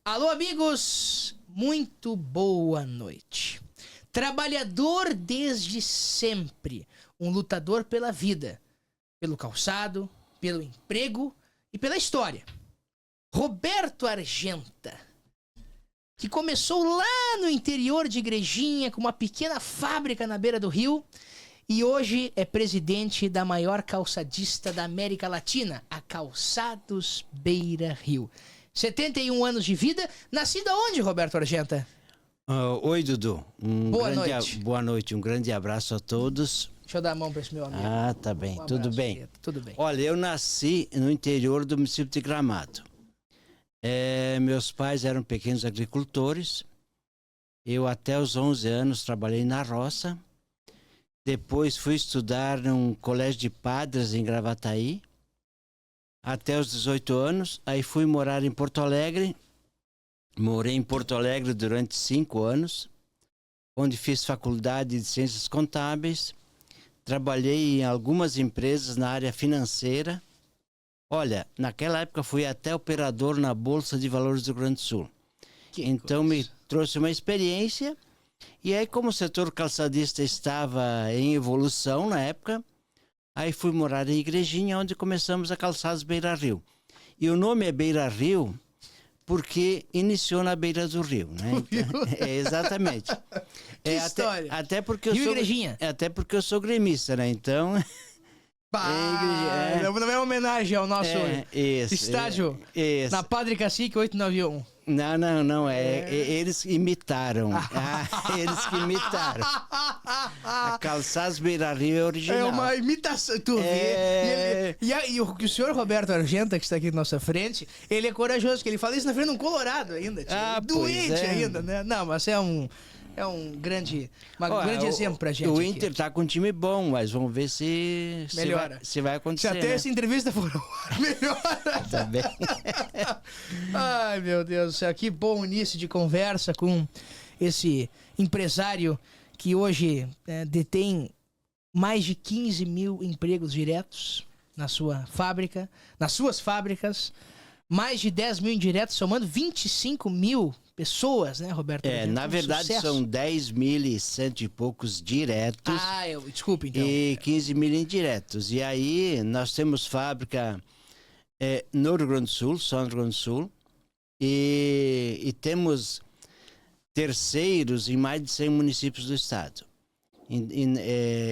Alô, amigos! Muito boa noite. Trabalhador desde sempre, um lutador pela vida, pelo calçado, pelo emprego e pela história. Roberto Argenta, que começou lá no interior de Igrejinha com uma pequena fábrica na beira do rio e hoje é presidente da maior calçadista da América Latina, a Calçados Beira Rio. 71 anos de vida. Nascido aonde, Roberto Argenta? Oi, Dudu. Boa noite. Boa noite, um grande abraço a todos. Deixa eu dar a mão para esse meu amigo. Ah, tá bem. Tudo bem? Querido. Tudo bem. Olha, eu nasci no interior do município de Gramado. Meus pais eram pequenos agricultores. Eu até os 11 anos trabalhei na roça. Depois fui estudar num colégio de padres em Gravataí. Até os 18 anos. Aí fui morar em Porto Alegre. Morei em Porto Alegre durante 5 anos, onde fiz faculdade de Ciências Contábeis. Trabalhei em algumas empresas na área financeira. Olha, naquela época fui até operador na Bolsa de Valores do Rio Grande do Sul. Então me trouxe uma experiência. E aí, como o setor calçadista estava em evolução na época, aí fui morar em Igrejinha, onde começamos a Calçados Beira Rio. E o nome é Beira Rio porque iniciou na beira do rio, né? Então, exatamente. Que história. Até porque eu sou gremista, né? Então... Não é homenagem ao nosso estádio na Padre Cacique 891. Não. Eles imitaram. Eles que imitaram. A Calçados Beira Rio é original. É uma imitação. Tu vê. E o senhor Roberto Argenta, que está aqui na nossa frente, ele é corajoso, que ele fala isso na frente de um colorado ainda. Doente ainda, né? Não, mas é um grande exemplo pra gente. O Inter tá com um time bom, mas vamos ver se vai acontecer. Se até essa entrevista for melhora. Tá bem. Ai, meu Deus do céu, que bom início de conversa com esse empresário que hoje detém mais de 15 mil empregos diretos na sua fábrica, nas suas fábricas, mais de 10 mil indiretos, somando 25 mil pessoas, né, Roberto? Na verdade são 10.100 e poucos diretos. Desculpe, então. E 15 mil indiretos. E aí nós temos fábrica no Rio Grande do Sul, só no Rio Grande do Sul, e temos terceiros em mais de 100 municípios do estado.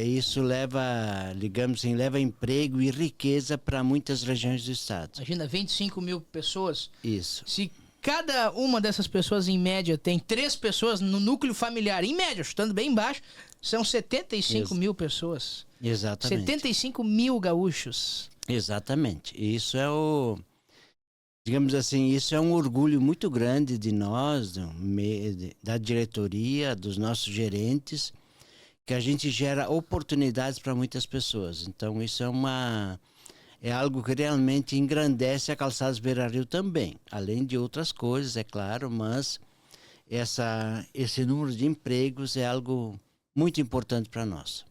Isso leva emprego e riqueza para muitas regiões do estado. Imagina, 25 mil pessoas. Isso. Se cada uma dessas pessoas, em média, tem 3 pessoas no núcleo familiar, em média, chutando bem embaixo, são 75 mil pessoas. Exatamente. 75 mil gaúchos. Exatamente. Isso é digamos assim, isso é um orgulho muito grande de nós, da diretoria, dos nossos gerentes, que a gente gera oportunidades para muitas pessoas. Então isso é algo que realmente engrandece a Calçados Beira Rio também, além de outras coisas, é claro, mas esse número de empregos é algo muito importante para nós.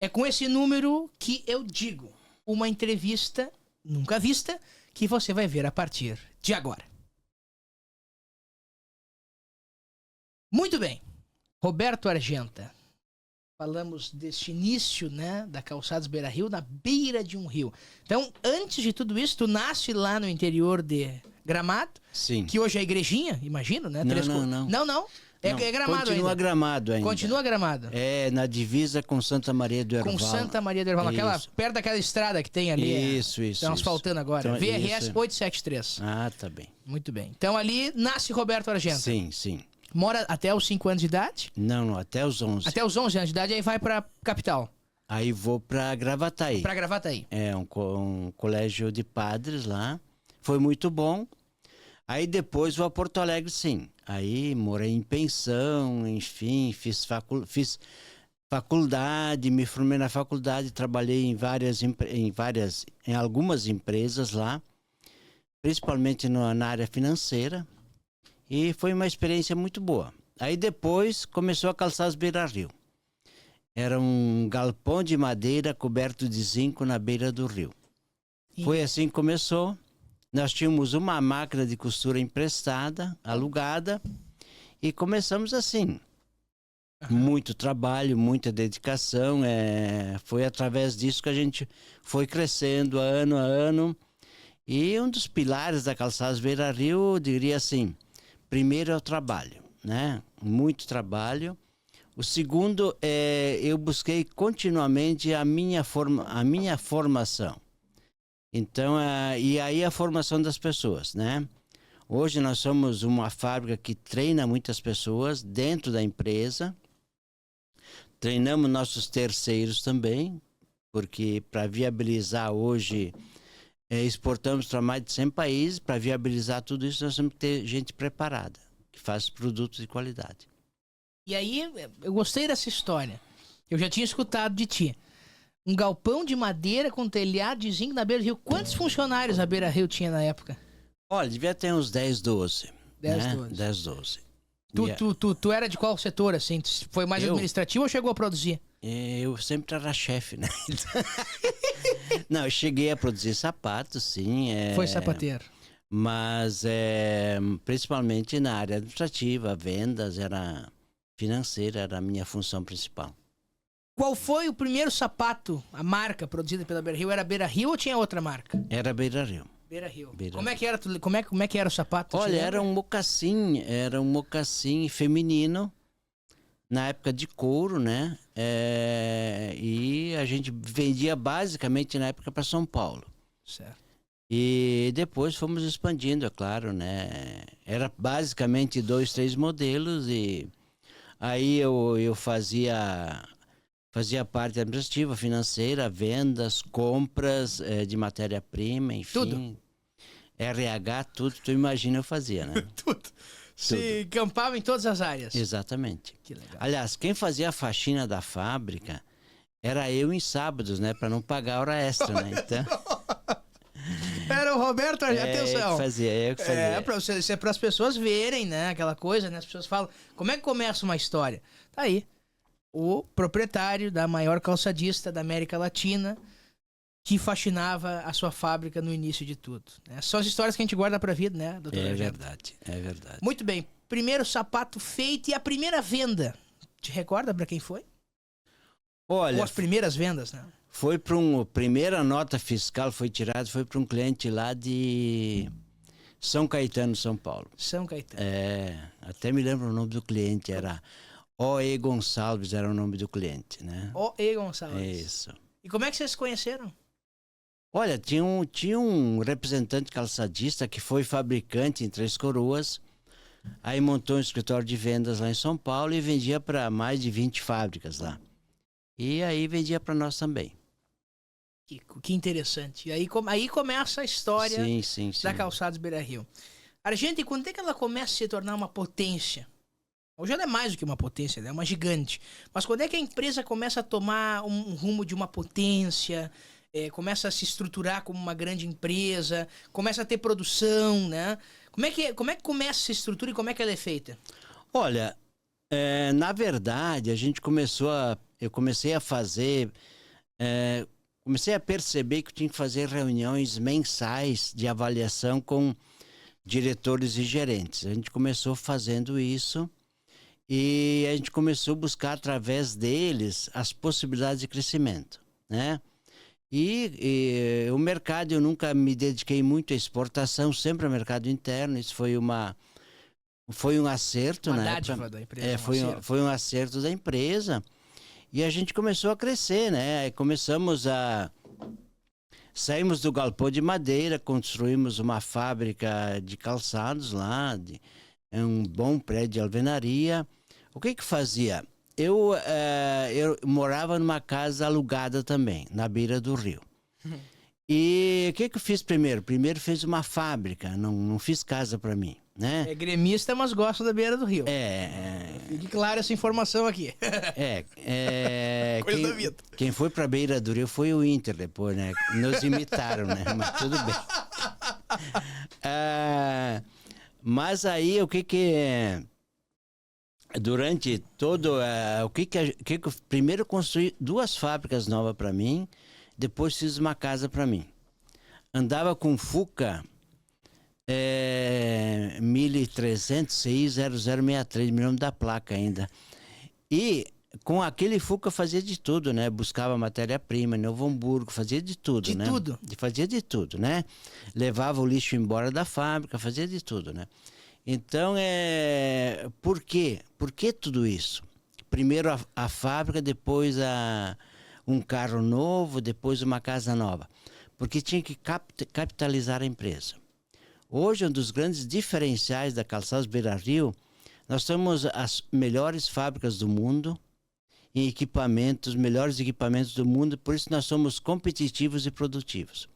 É com esse número que eu digo, uma entrevista nunca vista, que você vai ver a partir de agora. Muito bem, Roberto Argenta. Falamos deste início, né, da Calçados Beira Rio, na beira de um rio. Então, antes de tudo isso, tu nasce lá no interior de Gramado. Sim. Que hoje é Igrejinha, imagino, né? Não. É Gramado Continua ainda. Gramado ainda. Continua Gramado. Na divisa com Santa Maria do Herval. Com Santa Maria do Herval, perto daquela estrada que tem ali. Isso. Estão asfaltando agora. Então, VRS 873. Tá bem. Muito bem. Então, ali nasce Roberto Argenta. Sim. Mora até os 5 anos de idade? Não, até os 11. Até os 11 anos de idade, aí vai pra capital. Aí vou pra Gravataí. Pra Gravataí. Um colégio de padres lá. Foi muito bom. Aí depois vou a Porto Alegre, sim. Aí morei em pensão, enfim, fiz faculdade, me formei na faculdade, trabalhei em algumas empresas lá, principalmente na área financeira. E foi uma experiência muito boa. Aí depois começou a Calçados Beira Rio. Era um galpão de madeira coberto de zinco na beira do rio. Foi assim que começou. Nós tínhamos uma máquina de costura emprestada, alugada, e começamos assim. Muito trabalho, muita dedicação. Foi através disso que a gente foi crescendo ano a ano. E um dos pilares da Calçados Beira Rio, eu diria assim, primeiro é o trabalho, né? Muito trabalho. O segundo é eu busquei continuamente a minha formação. Então, e aí a formação das pessoas, né? Hoje nós somos uma fábrica que treina muitas pessoas dentro da empresa. Treinamos nossos terceiros também, porque para viabilizar hoje, exportamos para mais de 100 países. Para viabilizar tudo isso, nós temos que ter gente preparada, que faz produtos de qualidade. E aí, eu gostei dessa história. Eu já tinha escutado de ti. Um galpão de madeira com telhado de zinco na Beira Rio. Quantos funcionários a Beira Rio tinha na época? Olha, devia ter uns 10, 12. 10, né? 12. 10, 12. Tu era de qual setor, assim? Foi mais administrativo ou chegou a produzir? Eu sempre era chefe, né? Não, eu cheguei a produzir sapatos, sim. Foi sapateiro. Mas principalmente na área administrativa, vendas, financeira era a minha função principal. Qual foi o primeiro sapato, a marca produzida pela Beira Rio? Era Beira Rio ou tinha outra marca? Era Beira Rio. Beira Rio. Como é que era, como é que era o sapato? Olha, era um mocassim feminino, na época de couro, né? E a gente vendia basicamente na época para São Paulo. Certo. E depois fomos expandindo, é claro, né? Era basicamente 2, 3 modelos e aí eu fazia parte administrativa, financeira, vendas, compras de matéria-prima, enfim. Tudo. RH, tudo, tu imagina eu fazia, né? Tudo. Se campava em todas as áreas. Exatamente. Que legal. Aliás, quem fazia a faxina da fábrica era eu em sábados, né? Para não pagar hora extra, né? Então... Era o Roberto, atenção. Eu que fazia. Para as pessoas verem, né? Aquela coisa, né? As pessoas falam, como é que começa uma história? Tá aí. O proprietário da maior calçadista da América Latina, que faxinava a sua fábrica no início de tudo. São as histórias que a gente guarda pra vida, né, doutor? É verdade, é verdade. Muito bem. Primeiro sapato feito e a primeira venda. Te recorda pra quem foi? Olha... Ou as primeiras vendas, né? Foi para primeira nota fiscal foi para um cliente lá de São Caetano, São Paulo. São Caetano. Até me lembro o nome do cliente, era O.E. Gonçalves, era o nome do cliente, né? O.E. Gonçalves. Isso. E como é que vocês se conheceram? Olha, tinha um representante calçadista que foi fabricante em Três Coroas, aí montou um escritório de vendas lá em São Paulo e vendia para mais de 20 fábricas lá. E aí vendia para nós também. Que interessante. E aí começa a história sim. da Calçados Beira Rio. Argente, quando é que ela começa a se tornar uma potência? Hoje ela é mais do que uma potência, ela é uma gigante. Mas quando é que a empresa começa a tomar um rumo de uma potência, começa a se estruturar como uma grande empresa, começa a ter produção, né? Como é que começa essa estrutura e como é que ela é feita? Olha, na verdade, eu comecei a fazer... comecei a perceber que eu tinha que fazer reuniões mensais de avaliação com diretores e gerentes. A gente começou fazendo isso e a gente começou a buscar através deles as possibilidades de crescimento, né? E o mercado, eu nunca me dediquei muito à exportação, sempre ao mercado interno. Isso foi um acerto, uma né? dádiva da empresa. Foi um acerto da empresa. E a gente começou a crescer, né? Saímos do galpão de madeira, construímos uma fábrica de calçados lá, um bom prédio de alvenaria. O que fazia? Eu morava numa casa alugada também, na beira do rio. E o que eu fiz primeiro? Primeiro fiz uma fábrica, não fiz casa para mim, né? É gremista, mas gosta da beira do rio. Fique claro essa informação aqui. Coisa da vida. Quem foi pra beira do rio foi o Inter depois, né? Nos imitaram, né? Mas tudo bem. Mas aí, durante todo... primeiro construí 2 fábricas novas para mim, depois fiz uma casa para mim. Andava com Fuca 1300 CI 0063, me lembro da placa ainda. E com aquele Fuca fazia de tudo, né? Buscava matéria-prima em Novo Hamburgo, fazia de tudo, De né? tudo? Fazia de tudo, né? Levava o lixo embora da fábrica, fazia de tudo, né? Então, por quê? Por que tudo isso? Primeiro a fábrica, depois um carro novo, depois uma casa nova. Porque tinha que capitalizar a empresa. Hoje, um dos grandes diferenciais da Calçados Beira-Rio, nós temos as melhores fábricas do mundo em equipamentos, melhores equipamentos do mundo, por isso nós somos competitivos e produtivos.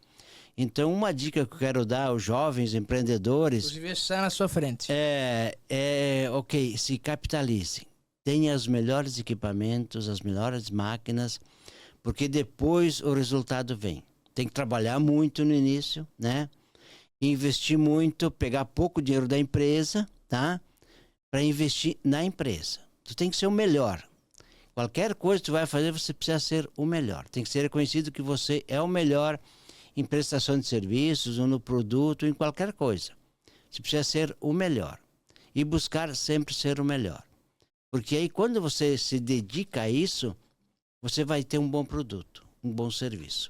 Então, uma dica que eu quero dar aos jovens empreendedores... Inclusive, está na sua frente. Ok, se capitalize. Tenha os melhores equipamentos, as melhores máquinas, porque depois o resultado vem. Tem que trabalhar muito no início, né? Investir muito, pegar pouco dinheiro da empresa, tá? Para investir na empresa. Tu tem que ser o melhor. Qualquer coisa que tu vai fazer, você precisa ser o melhor. Tem que ser reconhecido que você é o melhor em prestação de serviços, ou no produto, ou em qualquer coisa. Você precisa ser o melhor. E buscar sempre ser o melhor. Porque aí, quando você se dedica a isso, você vai ter um bom produto, um bom serviço.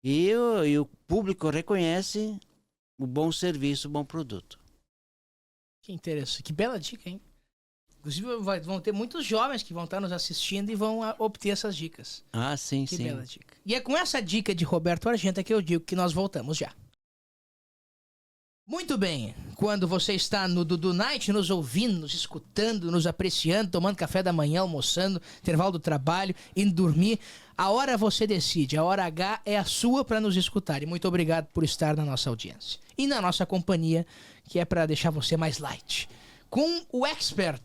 E o público reconhece o bom serviço, o bom produto. Que interessante. Que bela dica, hein? Inclusive, vão ter muitos jovens que vão estar nos assistindo e vão obter essas dicas. Ah, sim, que sim. Que bela dica. E é com essa dica de Roberto Argenta que eu digo que nós voltamos já. Muito bem. Quando você está no Dudu Night, nos ouvindo, nos escutando, nos apreciando, tomando café da manhã, almoçando, intervalo do trabalho, indo dormir, a hora você decide. A hora H é a sua para nos escutar. E muito obrigado por estar na nossa audiência. E na nossa companhia, que é para deixar você mais light. Com o expert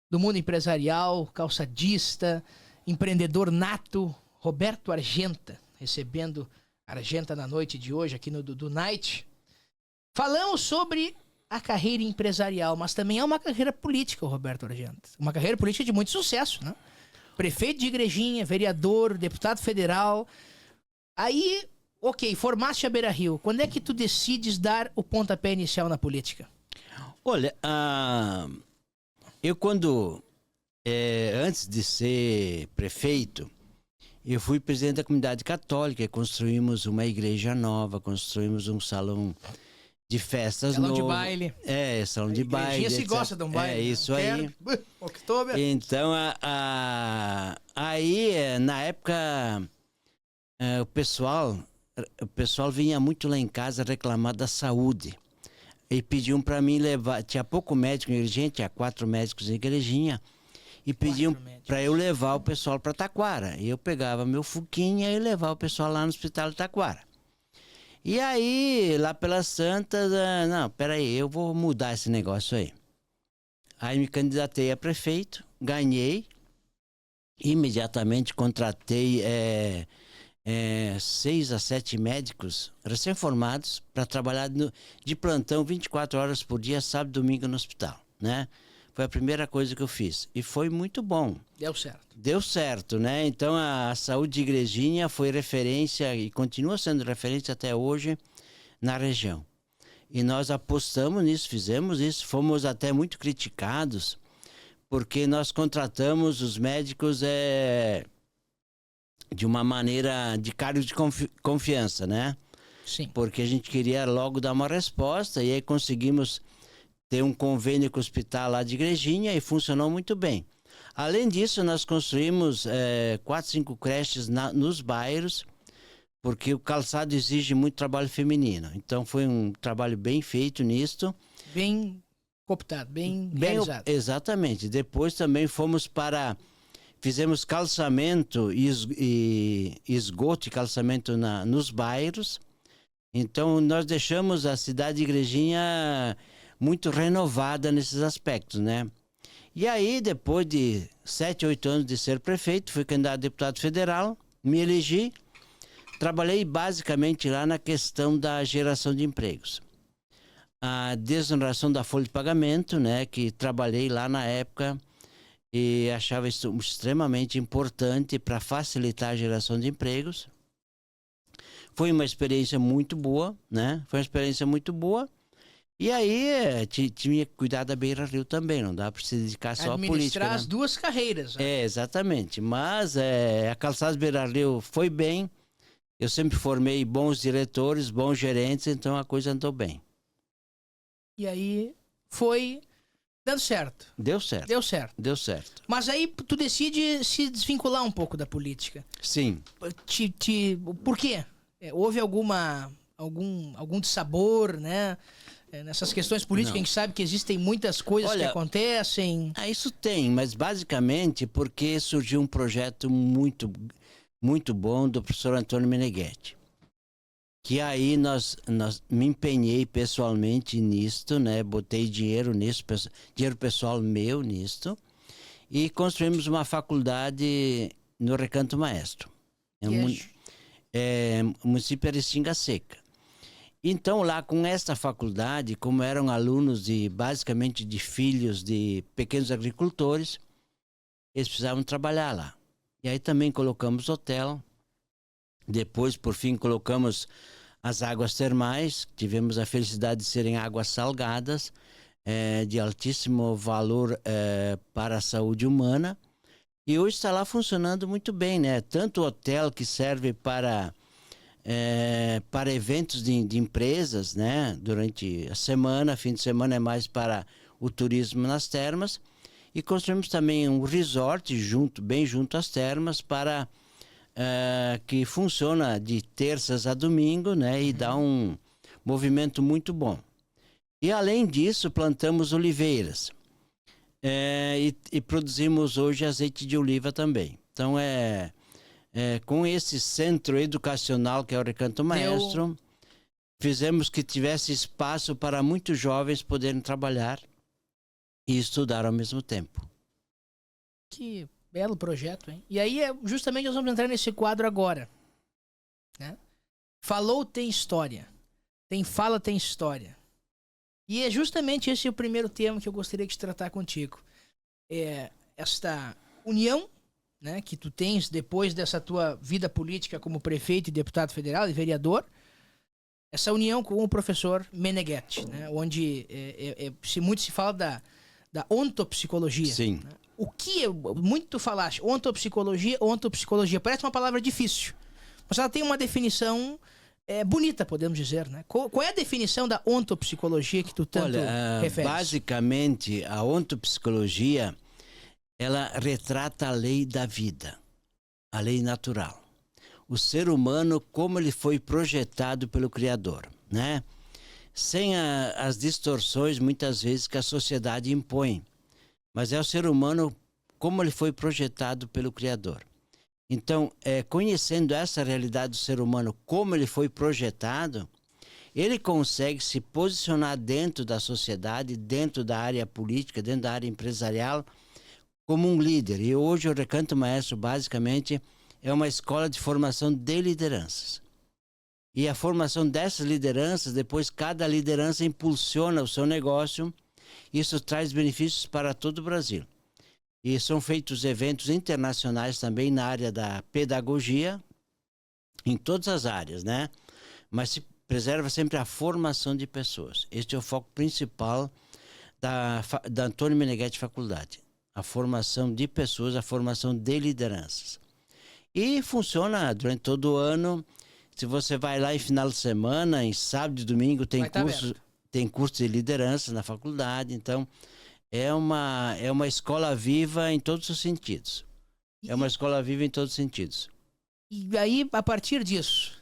do mundo empresarial, calçadista, empreendedor nato, Roberto Argenta, recebendo Argenta na noite de hoje aqui no Dudu Night. Falamos sobre a carreira empresarial, mas também é uma carreira política, o Roberto Argenta. Uma carreira política de muito sucesso, né? Prefeito de Igrejinha, vereador, deputado federal. Aí, ok, formaste a Beira-Rio. Quando é que tu decides dar o pontapé inicial na política? Olha, eu antes de ser prefeito, eu fui presidente da comunidade católica, construímos uma igreja nova, construímos um salão de festas novo. Salão de baile. Salão de baile. A se gosta de um baile. Isso aí. Outubro. Então, aí, na época, o pessoal vinha muito lá em casa reclamar da saúde. E pediam para mim levar, tinha pouco médico em Igrejinha, tinha 4 médicos em Igrejinha, e pediam para eu levar o pessoal para Taquara. E eu pegava meu Fuquinha e levava o pessoal lá no hospital de Taquara. E aí, lá pelas Santas, não, peraí, eu vou mudar esse negócio aí. Aí me candidatei a prefeito, ganhei, imediatamente contratei 6 a 7 médicos recém-formados para trabalhar de plantão 24 horas por dia, sábado e domingo no hospital, né? Foi a primeira coisa que eu fiz. E foi muito bom. Deu certo. Deu certo, né? Então a saúde de Igrejinha foi referência e continua sendo referência até hoje na região. E nós apostamos nisso, fizemos isso, fomos até muito criticados, porque nós contratamos os médicos de uma maneira de cargo de confiança, né? Sim. Porque a gente queria logo dar uma resposta e aí conseguimos ter um convênio com o hospital lá de Igrejinha e funcionou muito bem. Além disso, nós construímos 4, 5 creches nos bairros, porque o calçado exige muito trabalho feminino. Então foi um trabalho bem feito nisto. Bem cooptado, bem realizado. Exatamente. Depois também fizemos calçamento e esgoto e calçamento nos bairros. Então nós deixamos a cidade de Igrejinha muito renovada nesses aspectos, né? E aí, depois de 7, 8 anos de ser prefeito, fui candidato a deputado federal, me elegi, trabalhei basicamente lá na questão da geração de empregos. A desoneração da folha de pagamento, né, que trabalhei lá na época e achava isso extremamente importante para facilitar a geração de empregos. Foi uma experiência muito boa, né? Foi uma experiência muito boa. E aí tinha que cuidar da Beira Rio também, não dá para se dedicar só à política. Administrar as Né? duas carreiras. Né? É, exatamente. Mas a Calçados Beira Rio foi bem. Eu sempre formei bons diretores, bons gerentes, então a coisa andou bem. E aí foi dando certo. Deu certo. Deu certo. Deu certo. Mas aí tu decide se desvincular um pouco da política. Sim. Por quê? Houve algum dissabor, né? Nessas questões políticas, Não. a gente sabe que existem muitas coisas que Olha, acontecem. Isso tem, mas basicamente porque surgiu um projeto muito, muito bom do professor Antônio Meneghetti. Que aí me empenhei pessoalmente nisto, né? Botei dinheiro nisso, dinheiro pessoal meu nisto, e construímos uma faculdade no Recanto Maestro. O município era Restinga Seca. Então, lá com esta faculdade, como eram alunos basicamente de filhos de pequenos agricultores, eles precisavam trabalhar lá. E aí também colocamos hotel. Depois, por fim, colocamos as águas termais. Tivemos a felicidade de serem águas salgadas, de altíssimo valor para a saúde humana. E hoje está lá funcionando muito bem, né? Tanto o hotel que serve para eventos de empresas, né? Durante a semana, fim de semana é mais para o turismo nas termas. E construímos também um resort bem junto às termas para que funciona de terças a domingo, né? E dá um movimento muito bom. E além disso, plantamos oliveiras. E produzimos hoje azeite de oliva também. Então com esse centro educacional que é o Recanto Maestro, fizemos que tivesse espaço para muitos jovens poderem trabalhar e estudar ao mesmo tempo. Que belo projeto, hein? E aí, justamente, nós vamos entrar nesse quadro agora. Né? Falou, tem história. Tem fala, tem história. E é justamente esse o primeiro tema que eu gostaria de tratar contigo. Esta união, né, que tu tens depois dessa tua vida política como prefeito e deputado federal e vereador, essa união com o professor Meneghetti, né, onde muito se fala da ontopsicologia. Sim. Né? O que muito tu falaste, ontopsicologia, parece uma palavra difícil, mas ela tem uma definição bonita, podemos dizer, né? Qual é a definição da ontopsicologia que tu tanto referes? Basicamente, a ontopsicologia, ela retrata a lei da vida, a lei natural. O ser humano, como ele foi projetado pelo Criador, né? Sem as distorções, muitas vezes, que a sociedade impõe. Mas é o ser humano como ele foi projetado pelo Criador. Então, conhecendo essa realidade do ser humano, como ele foi projetado, ele consegue se posicionar dentro da sociedade, dentro da área política, dentro da área empresarial, como um líder. E hoje o Recanto Maestro, basicamente, é uma escola de formação de lideranças. E a formação dessas lideranças, depois cada liderança impulsiona o seu negócio. Isso traz benefícios para todo o Brasil. E são feitos eventos internacionais também na área da pedagogia, em todas as áreas, né? Mas se preserva sempre a formação de pessoas. Este é o foco principal da Antônio Meneghetti Faculdade. A formação de pessoas, a formação de lideranças. E funciona durante todo o ano. Se você vai lá em final de semana, em sábado e domingo, tem cursos de liderança na faculdade. Então, é uma escola viva em todos os sentidos. É uma escola viva em todos os sentidos. E aí, a partir disso,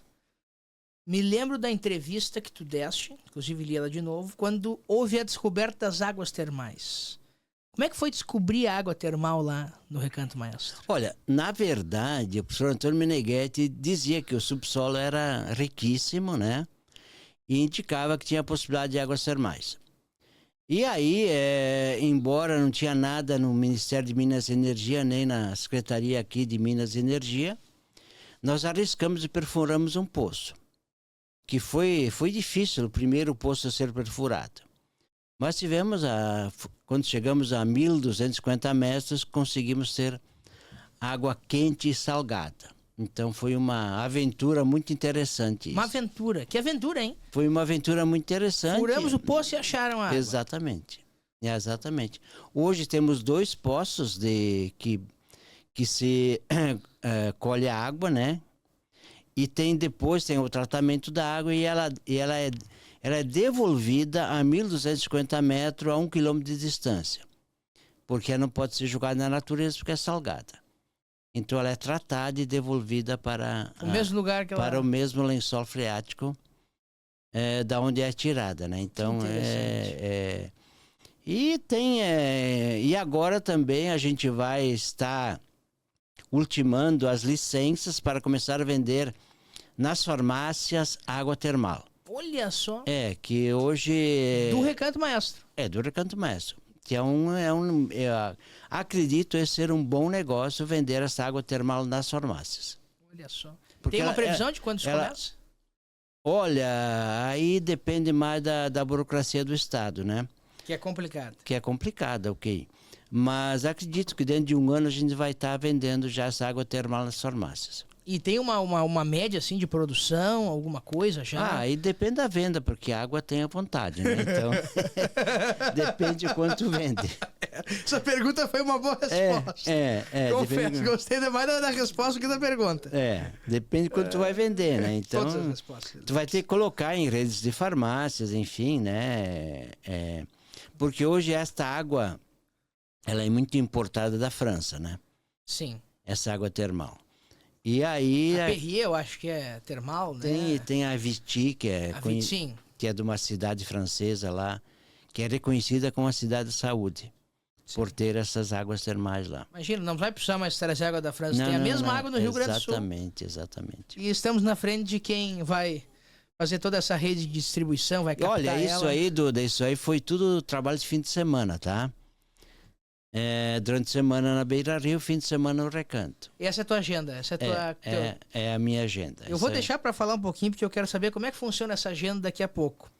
me lembro da entrevista que tu deste, inclusive li ela de novo, quando houve a descoberta das águas termais. Como é que foi descobrir a água termal lá no Recanto Maestro? Olha, na verdade, o professor Antônio Meneghetti dizia que o subsolo era riquíssimo, né? E indicava que tinha a possibilidade de águas termais. E aí, embora não tinha nada no Ministério de Minas e Energia, nem na Secretaria aqui de Minas e Energia, nós arriscamos e perfuramos um poço. Que foi difícil o primeiro poço a ser perfurado. Mas quando chegamos a 1.250 metros, conseguimos ter água quente e salgada. Então foi uma aventura muito interessante. Uma isso. aventura. Que aventura, hein? Foi uma aventura muito interessante. Furamos o poço e acharam a água. Exatamente. Exatamente. Hoje temos 2 poços que se colhe a água, né? E depois tem o tratamento da água e ela é devolvida a 1.250 metros a 1 quilômetro de distância. Porque ela não pode ser jogada na natureza porque é salgada. Então ela é tratada e devolvida para O mesmo lugar que ela... para o mesmo lençol freático da onde é tirada, né? Então e agora também a gente vai estar ultimando as licenças para começar a vender nas farmácias água termal. Olha só. Que hoje Do Recanto Maestro. do Recanto Maestro. Que acredito ser um bom negócio vender essa água termal nas farmácias. Olha só. Porque Tem uma previsão de quando isso começa? Olha, aí depende mais da burocracia do Estado, né? Que é complicado. Que é complicada, ok. Mas acredito que dentro de um ano a gente vai estar vendendo já essa água termal nas farmácias. E tem uma média assim de produção, alguma coisa já? Aí depende da venda, porque a água tem a vontade, né? Então, depende de quanto vende. Essa pergunta foi uma boa resposta. Confesso, gostei mais da resposta do que da pergunta. Depende de quanto tu vai vender, né? Então, todas as respostas. Tu vai ter que colocar em redes de farmácias, enfim, né? Porque hoje esta água, ela é muito importada da França, né? Sim. Essa água termal. E aí... A Perrier, eu acho que é termal, né? Tem a Viti, que é de uma cidade francesa lá, que é reconhecida como a cidade de saúde, por ter essas águas termais lá. Imagina, não vai precisar mais trazer água da França, tem a mesma água no Rio Grande do Sul. Exatamente. E estamos na frente de quem vai fazer toda essa rede de distribuição, vai captar Olha, isso ela. aí, Duda, isso aí foi tudo trabalho de fim de semana, tá? Durante a semana na Beira Rio, fim de semana no Recanto. Essa é a tua agenda? Essa é a minha agenda. Eu vou deixar para falar um pouquinho, porque eu quero saber como é que funciona essa agenda daqui a pouco.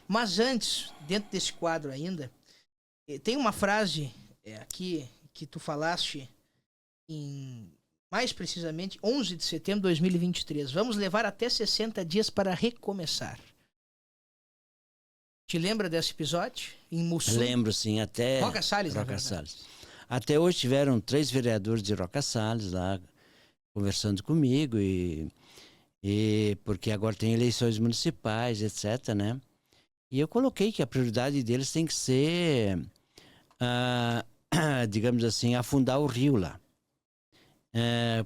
Mas antes, dentro desse quadro ainda, tem uma frase aqui que tu falaste mais precisamente, 11 de setembro de 2023. Vamos levar até 60 dias para recomeçar. Te lembra desse episódio? Em Mussum? Lembro, sim. Até Roca Salles, Roca Salles. Até hoje tiveram 3 vereadores de Roca Salles lá conversando comigo e porque agora tem eleições municipais, etc, né? E eu coloquei que a prioridade deles tem que ser, digamos assim, afundar o rio lá.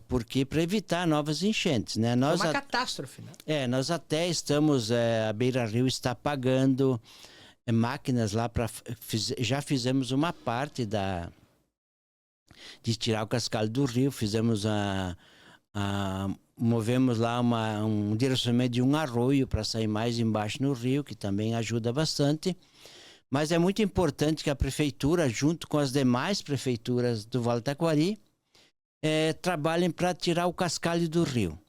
Porque para evitar novas enchentes, né? É uma catástrofe, né? Nós até estamos, a Beira Rio está pagando máquinas lá para... Já fizemos uma parte de tirar o cascalho do rio, movemos lá um direcionamento de um arroio para sair mais embaixo no rio, que também ajuda bastante. Mas é muito importante que a prefeitura, junto com as demais prefeituras do Vale do Taquari, trabalhem para tirar o cascalho do rio.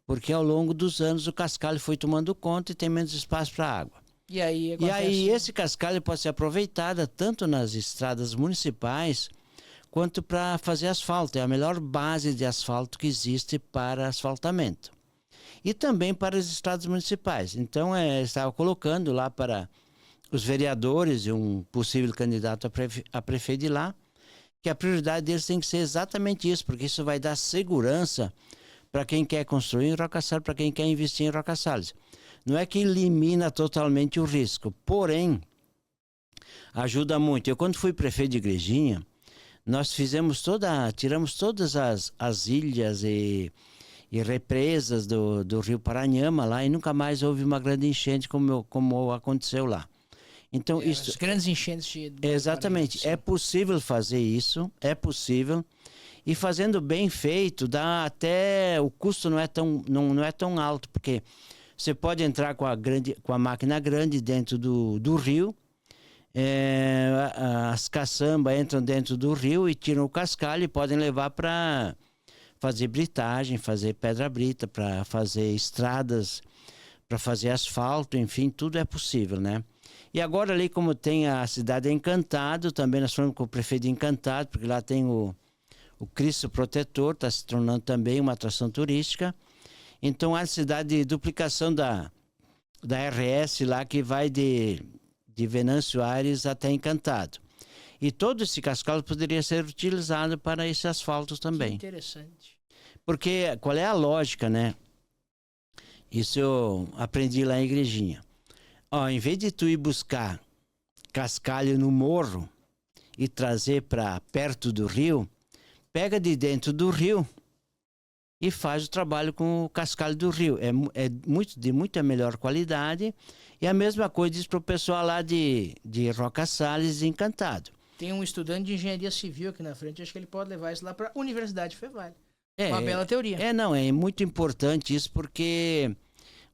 Porque ao longo dos anos o cascalho foi tomando conta e tem menos espaço para água. E aí esse cascalho pode ser aproveitado tanto nas estradas municipais quanto para fazer asfalto. É a melhor base de asfalto que existe para asfaltamento. E também para as estradas municipais. Então, estava colocando lá para os vereadores e um possível candidato a prefeito de lá, que a prioridade deles tem que ser exatamente isso, porque isso vai dar segurança para quem quer construir em Roca Salles, para quem quer investir em Roca Salles. Não é que elimina totalmente o risco, porém, ajuda muito. Eu, quando fui prefeito de Igrejinha, nós tiramos todas as ilhas e represas do Rio Paranhama lá e nunca mais houve uma grande enchente como aconteceu lá. Então, as grandes enchentes exatamente, é possível fazer isso, é possível, e fazendo bem feito, o custo não é tão alto, porque você pode entrar com a máquina grande dentro do rio, as caçambas entram dentro do rio e tiram o cascalho e podem levar para fazer britagem, fazer pedra-brita, para fazer estradas, para fazer asfalto, enfim, tudo é possível, né? E agora ali, como tem a cidade Encantado, também nós fomos com o prefeito de Encantado, porque lá tem o O Cristo Protetor está se tornando também uma atração turística. Então, há necessidade de duplicação da RS lá, que vai de Venâncio Aires até Encantado. E todo esse cascalho poderia ser utilizado para esse asfalto também. Que interessante. Porque qual é a lógica, né? Isso eu aprendi lá em Igrejinha. Ó, em vez de tu ir buscar cascalho no morro e trazer para perto do rio, pega de dentro do rio e faz o trabalho com o cascalho do rio. É de muita melhor qualidade. E a mesma coisa diz para o pessoal lá de Roca Salles e Encantado. Tem um estudante de engenharia civil aqui na frente, acho que ele pode levar isso lá para a Universidade Fevale. Uma bela teoria. Não, é muito importante isso, porque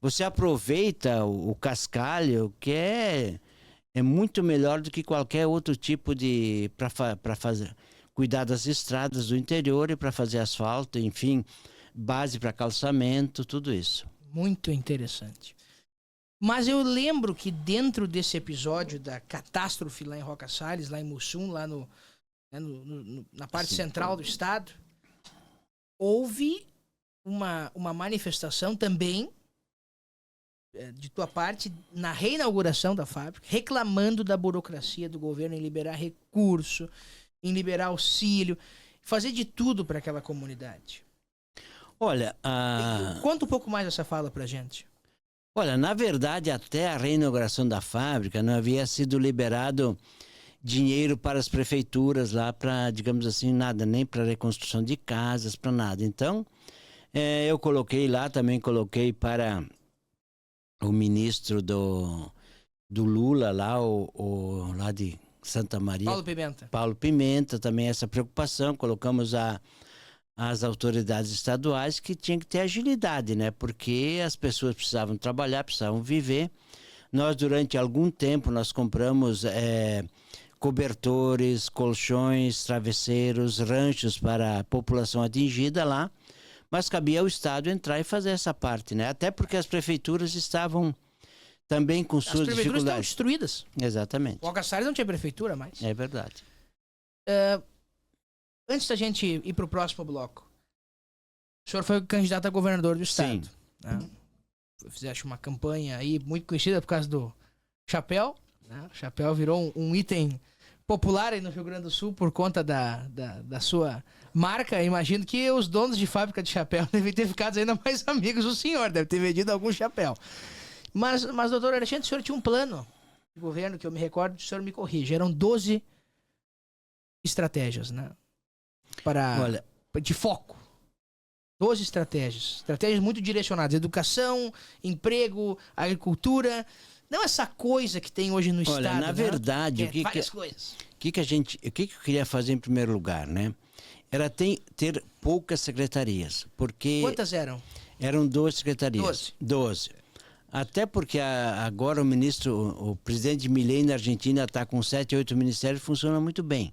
você aproveita o cascalho, que é muito melhor do que qualquer outro tipo de... para fazer, cuidar das estradas do interior e para fazer asfalto, enfim, base para calçamento, tudo isso. Muito interessante. Mas eu lembro que dentro desse episódio da catástrofe lá em Roca Salles, lá em Mussum, lá na parte central do estado, houve uma manifestação também de tua parte na reinauguração da fábrica, reclamando da burocracia do governo em liberar recurso, em liberar auxílio, fazer de tudo para aquela comunidade. Olha, Conta um pouco mais essa fala pra gente. Olha, na verdade, até a reinauguração da fábrica não havia sido liberado dinheiro para as prefeituras lá para, digamos assim, nada, nem para reconstrução de casas, para nada. Então, eu coloquei lá, também coloquei para o ministro do Lula lá, lá de Santa Maria. Paulo Pimenta, também essa preocupação. Colocamos as autoridades estaduais que tinham que ter agilidade, né? Porque as pessoas precisavam trabalhar, precisavam viver. Nós, durante algum tempo, nós compramos cobertores, colchões, travesseiros, ranchos para a população atingida lá, mas cabia ao Estado entrar e fazer essa parte, né? Até porque as prefeituras estavam também com suas dificuldades. As prefeituras estão destruídas. Exatamente. O Roca Salles não tinha prefeitura mais. É verdade. Antes da gente ir para o próximo bloco, o senhor foi candidato a governador do estado. Sim. Né? Fizeste uma campanha aí muito conhecida por causa do chapéu. Né? O chapéu virou um item popular aí no Rio Grande do Sul por conta da sua marca. Imagino que os donos de fábrica de chapéu devem ter ficado ainda mais amigos do senhor, deve ter vendido algum chapéu. Mas doutor Alexandre, o senhor tinha um plano de governo, que eu me recordo, o senhor me corrige, eram 12 estratégias, né? De foco. 12 estratégias muito direcionadas: educação, emprego, agricultura. Não essa coisa que tem hoje no estado. Olha, na verdade, várias coisas. O que eu queria fazer em primeiro lugar, né? Era ter poucas secretarias, porque... Quantas eram? Eram 12 secretarias. 12. Até porque agora o presidente Milei na Argentina está com 7, 8 ministérios, funciona muito bem.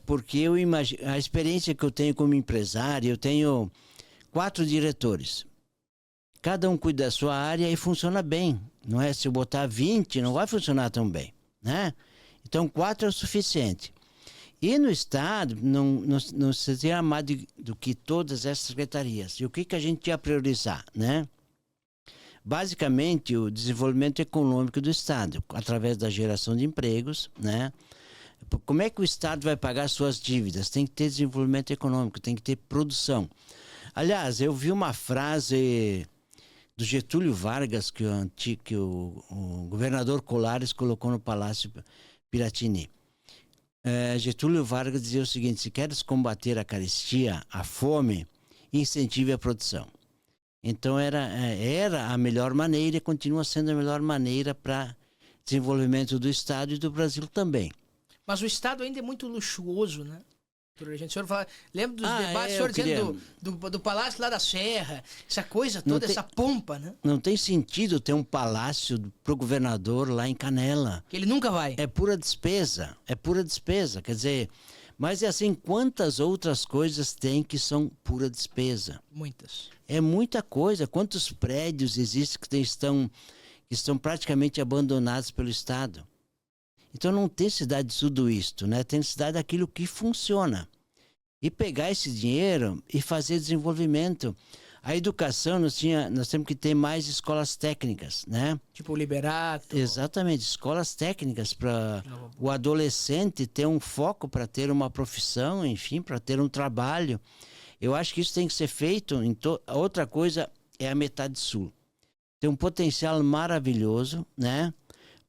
Porque eu imagino, a experiência que eu tenho como empresário, eu tenho 4 diretores. Cada um cuida da sua área e funciona bem. Não é? Se eu botar 20, não vai funcionar tão bem, né? Então 4 é o suficiente. E no estado não se tinha mais do que todas essas secretarias. E o que a gente ia priorizar, né? Basicamente o desenvolvimento econômico do estado, através da geração de empregos, né? Como é que o estado vai pagar suas dívidas? Tem que ter desenvolvimento econômico, tem que ter produção. Aliás, eu vi uma frase do Getúlio Vargas que o governador Colares colocou no Palácio Piratini. Getúlio Vargas dizia o seguinte: se queres combater a carestia, a fome, incentive a produção. Então era a melhor maneira e continua sendo a melhor maneira para desenvolvimento do estado e do Brasil também. Mas o estado ainda é muito luxuoso, né? O senhor fala, lembra dos debates, o senhor dizendo do palácio lá da Serra, essa coisa toda, essa pompa, né? Não tem sentido ter um palácio pro governador lá em Canela. Que ele nunca vai. É pura despesa, quer dizer, mas é assim, quantas outras coisas tem que são pura despesa? Muitas. É muita coisa, quantos prédios existem que estão praticamente abandonados pelo Estado? Então não tem necessidade de tudo isto, né? Tem necessidade daquilo que funciona. e pegar esse dinheiro e fazer desenvolvimento. A educação, nós temos que ter mais escolas técnicas, né? Tipo o Liberato. Exatamente, escolas técnicas para o adolescente ter um foco para ter uma profissão, enfim, para ter um trabalho. Eu acho que isso tem que ser feito. Outra coisa é a metade sul. Tem um potencial maravilhoso, né?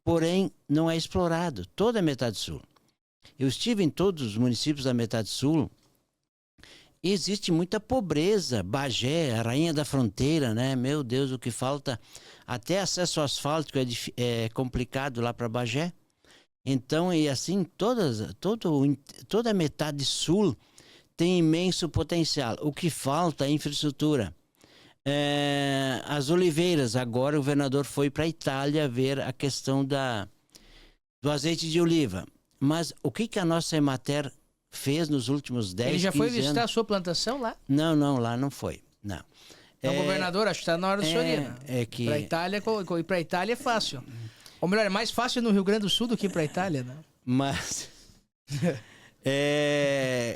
Porém, não é explorado. Toda a metade sul. Eu estive em todos os municípios da metade sul. E existe muita pobreza. Bagé, a rainha da fronteira, né? Meu Deus, o que falta. Até acesso asfáltico é complicado lá para Bagé. Então, e assim, toda a metade sul tem imenso potencial. O que falta é infraestrutura. As oliveiras, agora o governador foi para a Itália ver a questão do azeite de oliva. Mas o que a nossa Emater fez nos últimos 10 Ele já foi 15 visitar anos? a sua plantação lá? Não, lá não foi. Não. Então, governador, acho que está na hora do senhor ir, né? Que... Ir para a Itália é fácil. Ou melhor, é mais fácil no Rio Grande do Sul do que ir para a Itália, né? Mas...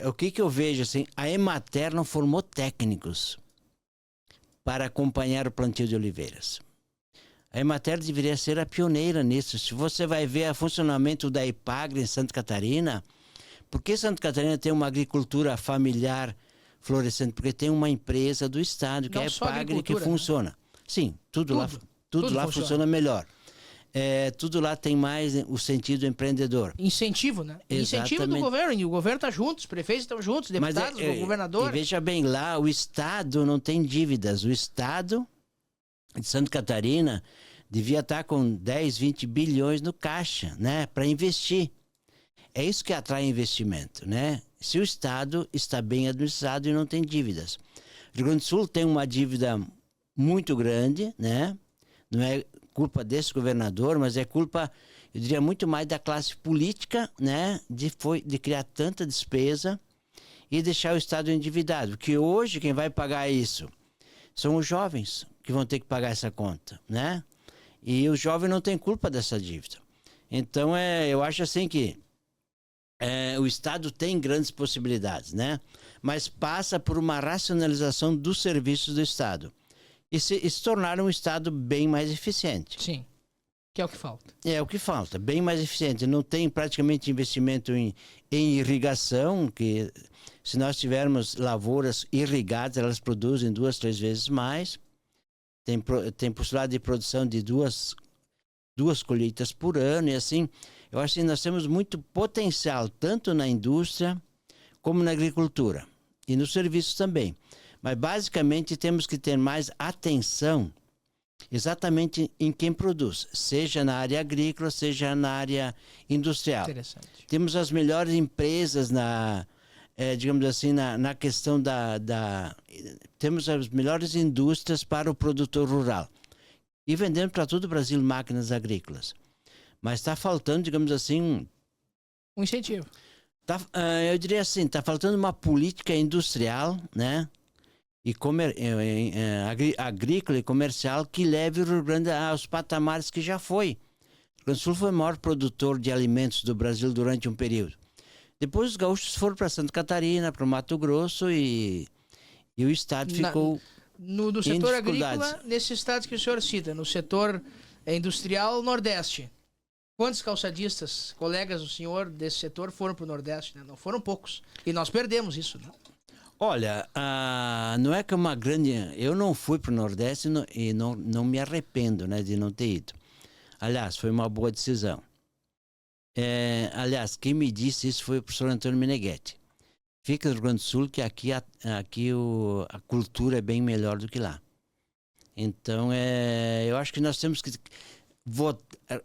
o que eu vejo, assim, a Emater não formou técnicos para acompanhar o plantio de oliveiras. A Emater deveria ser a pioneira nisso. Se você vai ver o funcionamento da Ipagre em Santa Catarina, por que Santa Catarina tem uma agricultura familiar florescente? Porque tem uma empresa do estado, que é a Ipagre, que funciona. Né? Sim, tudo lá funciona melhor. Tudo lá tem mais o sentido empreendedor. Incentivo, né? Exatamente. Incentivo do governo. E o governo está junto, os prefeitos estão juntos, deputados, o governador. E veja bem, lá o estado não tem dívidas. O estado de Santa Catarina devia estar com 10, 20 bilhões no caixa, né? Para investir. É isso que atrai investimento, né? Se o estado está bem administrado e não tem dívidas. O Rio Grande do Sul tem uma dívida muito grande, né? Não é culpa desse governador, mas é culpa, eu diria, muito mais da classe política, né? De criar tanta despesa e deixar o Estado endividado. Porque hoje quem vai pagar isso são os jovens que vão ter que pagar essa conta, né? E o jovem não tem culpa dessa dívida. Então, eu acho assim que o Estado tem grandes possibilidades, né? Mas passa por uma racionalização dos serviços do Estado. E se tornar um Estado bem mais eficiente. Sim, que é o que falta. É o que falta, bem mais eficiente. Não tem praticamente investimento em irrigação, que se nós tivermos lavouras irrigadas, elas produzem 2, 3 vezes mais. Tem possibilidade de produção de duas colheitas por ano, e assim, eu acho que nós temos muito potencial, tanto na indústria como na agricultura, e nos serviços também. Mas, basicamente, temos que ter mais atenção exatamente em quem produz, seja na área agrícola, seja na área industrial. Interessante. Temos as melhores empresas digamos assim, na questão temos as melhores indústrias para o produtor rural. E vendendo para todo o Brasil máquinas agrícolas. Mas está faltando, digamos assim... Um incentivo. Eu diria assim, está faltando uma política industrial, né? E agrícola e comercial que leve o Rio Grande aos patamares que já foi. O Rio Grande do Sul foi o maior produtor de alimentos do Brasil durante um período. Depois os gaúchos foram para Santa Catarina, para o Mato Grosso e o estado ficou no setor agrícola, nesses estados que o senhor cita, no setor industrial Nordeste. Quantos calçadistas, colegas do senhor desse setor foram para o Nordeste? Né? Não foram poucos. E nós perdemos isso, né? Olha, não é que uma grande... Eu não fui para o Nordeste e não me arrependo, né, de não ter ido. Aliás, foi uma boa decisão. Aliás, quem me disse isso foi o professor Antônio Meneghetti. Fica no Rio Grande do Sul, que aqui a cultura é bem melhor do que lá. Então, eu acho que nós temos que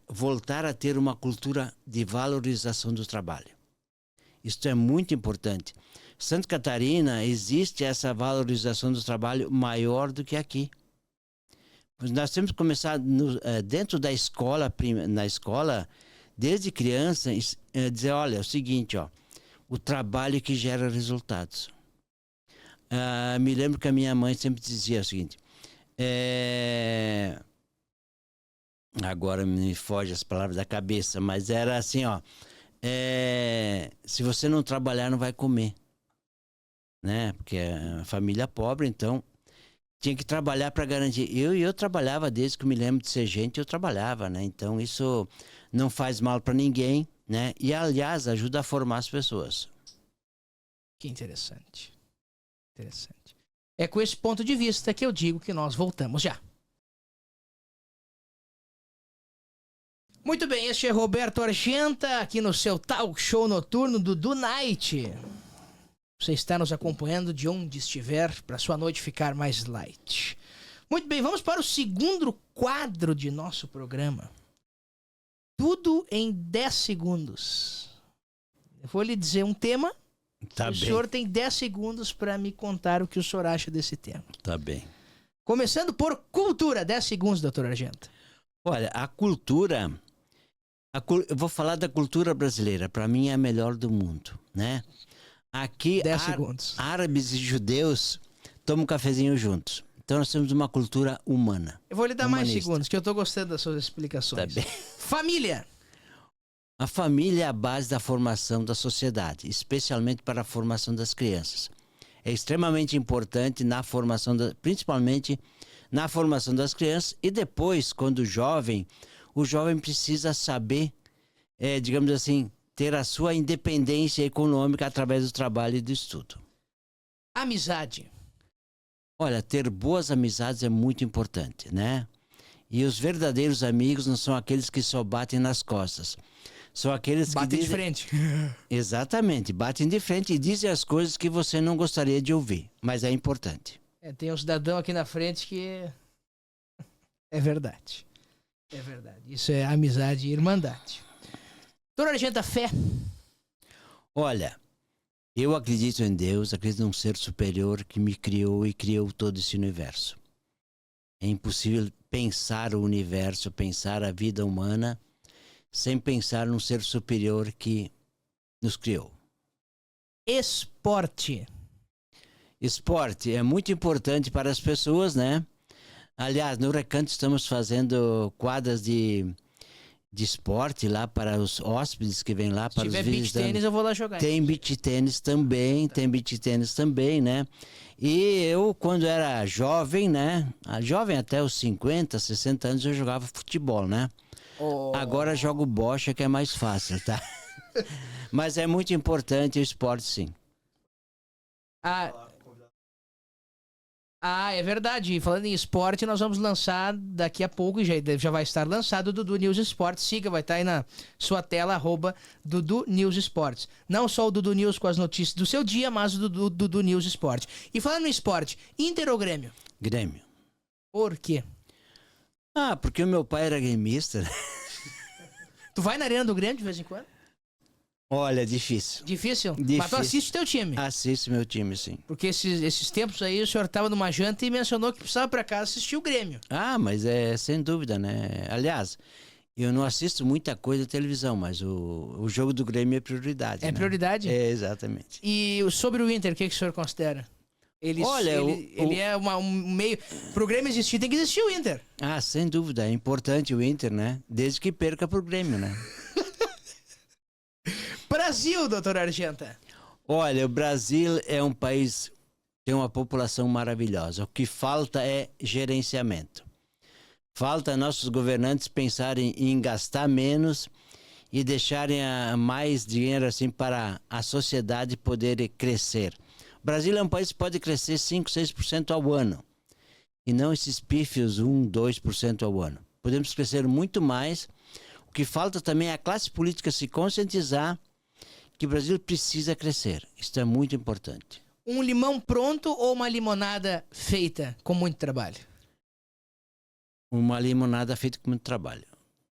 voltar a ter uma cultura de valorização do trabalho. Isso é muito importante. Santa Catarina, existe essa valorização do trabalho maior do que aqui. Nós temos que começar dentro da escola, na escola, desde criança, dizer, olha, é o seguinte, ó, o trabalho que gera resultados. Me lembro que a minha mãe sempre dizia o seguinte, agora me foge as palavras da cabeça, mas era assim, ó, se você não trabalhar, não vai comer. né? Porque é uma família pobre, então tinha que trabalhar para garantir. Eu trabalhava desde que eu me lembro de ser gente, eu trabalhava, né? Então isso não faz mal para ninguém, né? E aliás ajuda a formar as pessoas. Que interessante. Interessante. É com esse ponto de vista que eu digo que nós voltamos já. Muito bem, este é Roberto Argenta, aqui no seu talk show noturno do Do Night. Você está nos acompanhando de onde estiver, para sua noite ficar mais light. Muito bem, vamos para o segundo quadro de nosso programa. Tudo em 10 segundos. Eu vou lhe dizer um tema. Tá O bem. senhor tem 10 segundos para me contar o que o senhor acha desse tema. Tá bem. Começando por cultura. 10 segundos, doutor Argenta. Olha, a cultura... eu vou falar da cultura brasileira. Para mim é a melhor do mundo, né? Aqui, 10 segundos. árabes e judeus tomam um cafezinho juntos. Então nós temos uma cultura humana. Eu vou lhe dar mais Humanista. segundos, que eu tô gostando das suas explicações. Tá bem. Família. A família é a base da formação da sociedade, especialmente para a formação das crianças. É extremamente importante na formação, principalmente na formação das crianças e depois, quando o jovem precisa saber, digamos assim, ter a sua independência econômica através do trabalho e do estudo. Amizade. Olha, ter boas amizades é muito importante, né? E os verdadeiros amigos não são aqueles que só batem nas costas. São aqueles que Batem dizem... de frente. Exatamente, batem de frente e dizem as coisas que você não gostaria de ouvir, mas é importante. Tem um cidadão aqui na frente que... É verdade. É verdade. Isso é amizade e irmandade. Doutor Argenta, fé. Olha, eu acredito em Deus, acredito num ser superior que me criou e criou todo esse universo. É impossível pensar o universo, pensar a vida humana, sem pensar num ser superior que nos criou. Esporte. Esporte é muito importante para as pessoas, né? Aliás, no Recanto estamos fazendo quadras de esporte lá para os hóspedes que vêm lá, para os visitantes. Se tiver beach tênis, eu vou lá jogar. Tem beach tênis também, né? E eu, quando era jovem, né? Jovem até os 50, 60 anos, eu jogava futebol, né? Agora jogo bocha, que é mais fácil, tá? Mas é muito importante o esporte, sim. É verdade. Falando em esporte, nós vamos lançar daqui a pouco, e já vai estar lançado o Dudu News Esportes. Siga, vai estar aí na sua tela, @Dudu News Esportes. Não só o Dudu News com as notícias do seu dia, mas o Dudu News Esporte. E falando em esporte, Inter ou Grêmio? Grêmio. Por quê? Porque o meu pai era gremista. Tu vai na arena do Grêmio de vez em quando? Olha, difícil. Difícil? Mas tu assiste o teu time? Assisto meu time, sim. Porque esses tempos aí o senhor tava numa janta e mencionou que precisava pra casa assistir o Grêmio. Mas é sem dúvida, né? Aliás, eu não assisto muita coisa de televisão, mas o jogo do Grêmio é prioridade. É, né? Prioridade? É, exatamente. E sobre o Inter, o que o senhor considera? Ele é um meio... Pro Grêmio existir, tem que existir o Inter. Sem dúvida. É importante o Inter, né? Desde que perca pro Grêmio, né? Brasil, doutor Argenta. Olha, o Brasil é um país que tem uma população maravilhosa. O que falta é gerenciamento. Falta nossos governantes pensarem em gastar menos e deixarem mais dinheiro assim para a sociedade poder crescer. O Brasil é um país que pode crescer 5%, 6% ao ano. E não esses pífios 1%, 2% ao ano. Podemos crescer muito mais. O que falta também é a classe política se conscientizar que o Brasil precisa crescer. Isso é muito importante. Um limão pronto ou uma limonada feita com muito trabalho? Uma limonada feita com muito trabalho.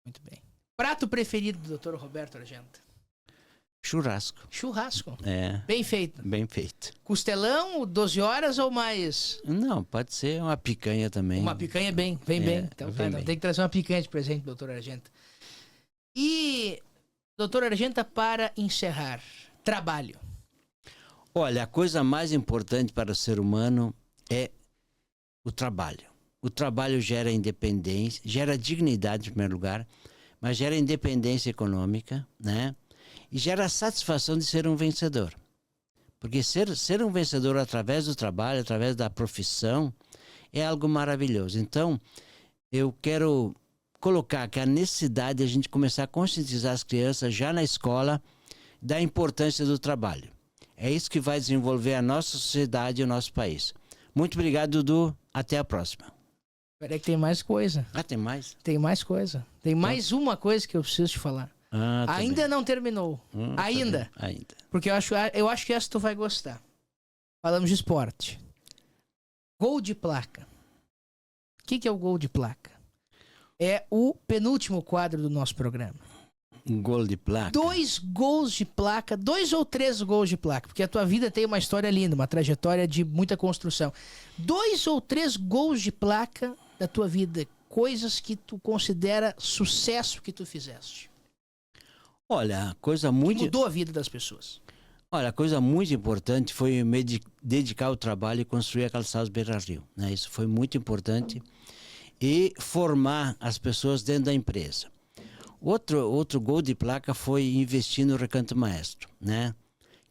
Muito bem. Prato preferido do Dr. Roberto Argenta? Churrasco. Churrasco? É. Bem feito? Bem feito. Costelão, 12 horas ou mais? Não, pode ser uma picanha também. Uma picanha bem. Então, tem que trazer uma picanha de presente, doutor Argenta. E, doutor Argenta, para encerrar, trabalho. Olha, a coisa mais importante para o ser humano é o trabalho. O trabalho gera independência, gera dignidade em primeiro lugar, mas gera independência econômica, né? E gera a satisfação de ser um vencedor. Porque ser um vencedor através do trabalho, através da profissão, é algo maravilhoso. Então, eu quero colocar que a necessidade de a gente começar a conscientizar as crianças já na escola da importância do trabalho. É isso que vai desenvolver a nossa sociedade e o nosso país. Muito obrigado, Dudu. Até a próxima. Peraí que tem mais coisa. Ah, tem mais? Tem mais coisa. Tem mais uma coisa que eu preciso te falar. Ainda bem. não terminou. Ainda. Ainda. Porque eu acho que essa tu vai gostar. Falamos de esporte. Gol de placa. O que é o gol de placa? É o penúltimo quadro do nosso programa. Um gol de placa? 2 gols de placa, 2 ou 3 gols de placa, porque a tua vida tem uma história linda, uma trajetória de muita construção. 2 ou 3 gols de placa da tua vida, coisas que tu considera sucesso que tu fizeste. Olha, coisa muito... Que mudou a vida das pessoas. Olha, a coisa muito importante foi me dedicar ao trabalho e construir a Calçados Beira-Rio, né? Isso foi muito importante. E formar as pessoas dentro da empresa. Outro gol de placa foi investir no Recanto Maestro, né?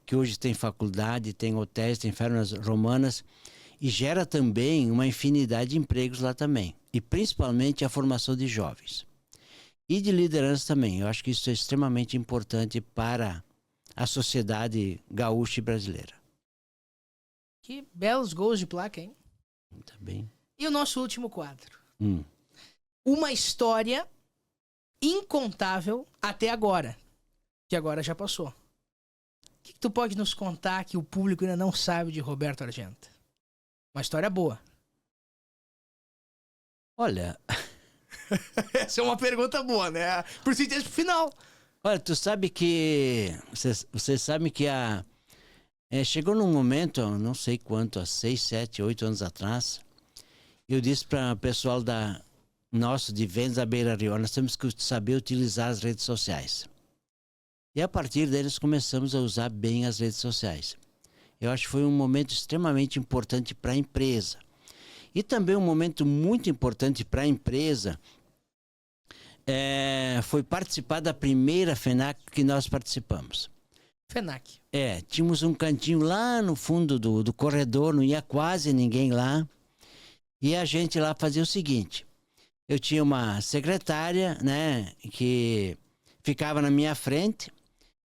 Que hoje tem faculdade, tem hotéis, tem fermas romanas e gera também uma infinidade de empregos lá também. E principalmente a formação de jovens. E de liderança também. Eu acho que isso é extremamente importante para a sociedade gaúcha e brasileira. Que belos gols de placa, hein? Tá bem. E o nosso último quadro. Hum. Uma história incontável até agora. Que agora já passou. O que tu pode nos contar que o público ainda não sabe de Roberto Argenta? Uma história boa. Olha... Essa é uma pergunta boa, né? Por isso tem pro final. Olha, tu sabe que... Você sabe que chegou num momento, não sei quanto, há 6, 7, 8 anos atrás, eu disse para o pessoal de vendas da Beira-Rio, nós temos que saber utilizar as redes sociais. E a partir deles começamos a usar bem as redes sociais. Eu acho que foi um momento extremamente importante para a empresa. E também um momento muito importante para a empresa foi participar da primeira FENAC que nós participamos. FENAC. Tínhamos um cantinho lá no fundo do corredor, não ia quase ninguém lá. E a gente lá fazia o seguinte, eu tinha uma secretária, né, que ficava na minha frente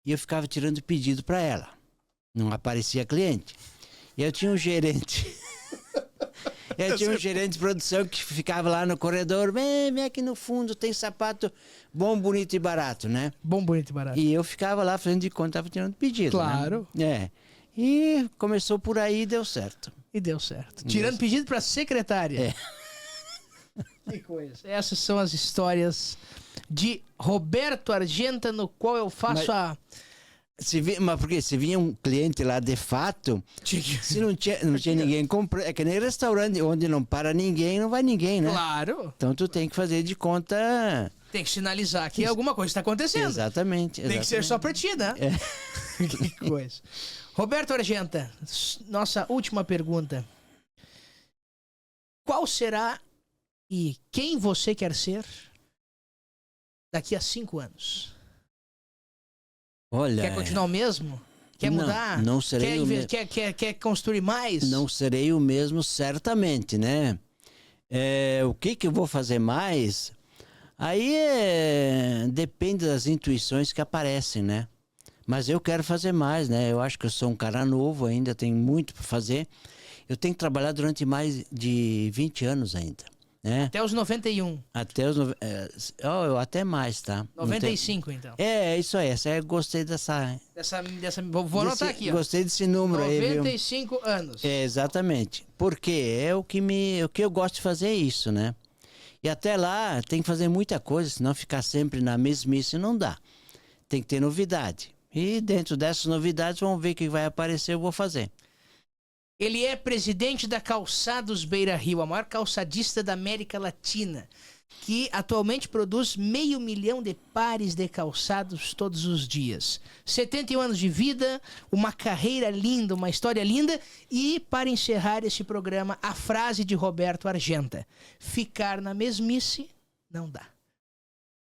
e eu ficava tirando pedido para ela. Não aparecia cliente. E eu tinha um gerente... Eu tinha um gerente de produção que ficava lá no corredor, vem aqui no fundo, tem sapato bom, bonito e barato, né? Bom, bonito e barato. E eu ficava lá fazendo de conta, tava tirando pedido. Claro. Né? E começou por aí e deu certo. E deu certo. Tirando pedido para secretária. Que coisa. Essas são as histórias de Roberto Argenta, no qual eu faço Mas porque se vinha um cliente lá de fato, se não tinha ninguém comprando, é que nem restaurante onde não para ninguém, não vai ninguém, né? Claro. Então tu tem que fazer de conta... Tem que sinalizar que alguma coisa está acontecendo. Exatamente. Tem que ser só pra ti, né? Que coisa. Roberto Argenta, nossa última pergunta. Qual será e quem você quer ser daqui a 5 anos? Olha, quer continuar o mesmo? Quer mudar? Não serei o mesmo. Quer construir mais? Não serei o mesmo, certamente, né? O que eu vou fazer mais? Aí depende das intuições que aparecem, né? Mas eu quero fazer mais, né? Eu acho que eu sou um cara novo ainda, tenho muito para fazer. Eu tenho que trabalhar durante mais de 20 anos ainda. Né? Até os 91. Até mais, tá? 95, então. Isso aí. Gostei dessa... Vou anotar aqui, ó. Gostei desse número 95 aí, viu? anos. Exatamente. Porque o que eu gosto de fazer é isso, né? E até lá tem que fazer muita coisa, senão ficar sempre na mesmice não dá. Tem que ter novidade. E dentro dessas novidades, vamos ver o que vai aparecer, eu vou fazer. Ele é presidente da Calçados Beira-Rio, a maior calçadista da América Latina, que atualmente produz 500 mil de pares de calçados todos os dias. 71 anos de vida, uma carreira linda, uma história linda. E, para encerrar este programa, a frase de Roberto Argenta: ficar na mesmice não dá.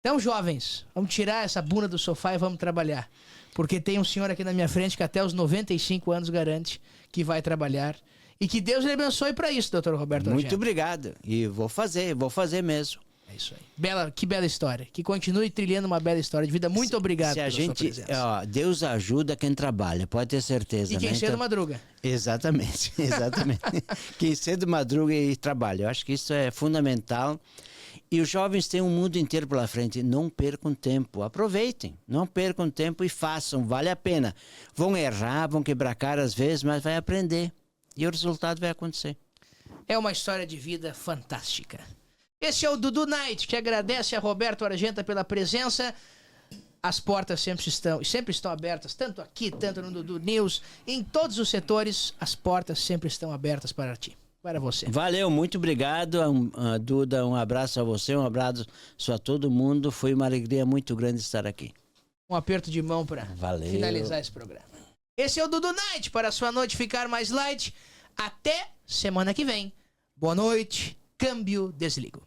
Então, jovens, vamos tirar essa bunda do sofá e vamos trabalhar. Porque tem um senhor aqui na minha frente que até os 95 anos garante que vai trabalhar. E que Deus lhe abençoe para isso, doutor Roberto Muito Argenta. obrigado. E vou fazer mesmo. É isso aí. Que bela história. Que continue trilhando uma bela história de vida. Muito obrigado Se a pela sua gente, presença. Deus ajuda quem trabalha, pode ter certeza. E quem né? cedo Então, madruga. exatamente, exatamente. Quem cedo madruga e trabalha. Eu acho que isso é fundamental. E os jovens têm um mundo inteiro pela frente. Não percam tempo. Aproveitem. Não percam tempo e façam. Vale a pena. Vão errar, vão quebrar cara às vezes, mas vai aprender. E o resultado vai acontecer. É uma história de vida fantástica. Esse é o Dudu Night, que agradece a Roberto Argenta pela presença. As portas sempre estão abertas, tanto aqui, tanto no Dudu News, em todos os setores, as portas sempre estão abertas para ti, para você. Valeu, muito obrigado, Duda, um abraço a você, um abraço a todo mundo, foi uma alegria muito grande estar aqui. Um aperto de mão para Valeu. finalizar esse programa. Esse é o Dudu Night, para a sua noite ficar mais light. Até semana que vem. Boa noite, câmbio, desligo.